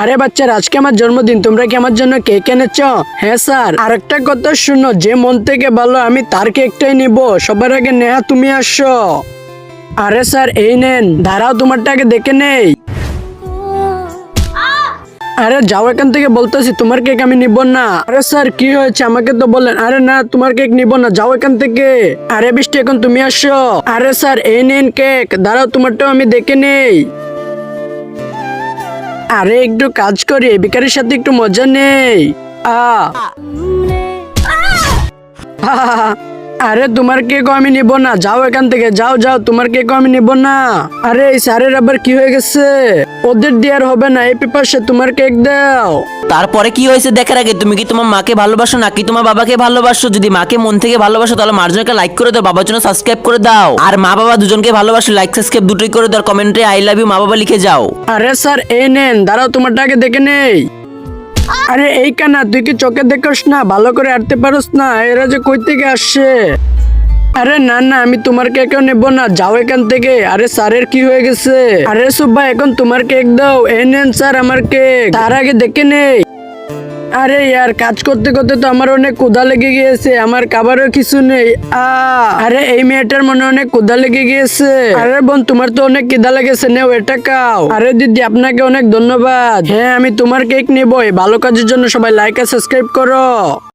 আরে বাচ্চারা, আজকে আমার জন্মদিন, তোমরা কি আমার জন্য কেক এনেছ? হ্যাঁ স্যার। আরেকটা কথা শুনো, যে মন থেকে ভালো আমি তার কেকটাই নিব। সবার আগে নেহা তুমি আসো। আরে স্যার এই নেন, দাঁড়াও তোমারটাকে দেখে নেই। আরে যাও এখান থেকে, বলতেছি তোমার কেক আমি নিব না। আরে স্যার কি হয়েছে আমাকে তো বলেন। আরে না, তোমার কেক নিব না, যাও এখান থেকে। আরে বৃষ্টি এখন তুমি আসো। আরে স্যার এই নেন কেক, দাঁড়াও তোমারটাও আমি দেখে নেই। আরে একটু কাজ করি, ভিখারির সাথে একটু মজা নেই। আরে তোমার কেক আমি নিব না, যাও এখান থেকে, যাও যাও, তোমার কেক আমি নিব না। আরে এই স্যারের আবার কি হয়ে গেছে? ওদের দেওয়ার হবে না, এই পেপারসে তোমার কেক দাও। তারপরে কি হয়েছে দেখার আগে তুমি কি তোমার মাকে ভালোবাসো নাকি তোমার বাবাকে ভালোবাসো? যদি মাকে মন থেকে ভালোবাসো তাহলে মার জন্য একটা লাইক করে দাও, বাবার জন্য সাবস্ক্রাইব করে দাও। আর মা বাবা দুজনকে ভালোবাসো, লাইক সাবস্ক্রাইব দুটোই করে দাও, কমেন্টে আই লাভ ইউ মা বাবা লিখে যাও। আরে স্যার এই নেন, দাঁড়াও তোমারটা আগে দেখে নেই। আরে এই কানা, তুই কি চোখে দেখোস না? ভালো করে আঁটতে পারোস না? এরা যে কই থেকে আসছে? আরে না না, আমি তোমার কেকও নেব না, যাও এখান থেকে। আরে স্যারের কি হয়ে গেছে? আরে সুব্বা, এখন তোমার কেক দাও। এই নেন স্যার আমার কেক, তার আগে দেখে নেই। আরে ইয়ার, কাজ করতে করতে তো আমার অনেক ক্ষুধা লেগে গিয়েছে, আমার খাবারও কিছু নেই। আরে এই মেয়েটার মনে অনেক ক্ষুধা লেগে গিয়েছে। আরে বোন, তোমার তো অনেক খিদা লেগেছে, নেও এটা খাও। আরে দিদি, আপনাকে অনেক ধন্যবাদ। হ্যাঁ আমি তোমার কেক নেবই। ভালো কাজের জন্য সবাই লাইক আর সাবস্ক্রাইব করো।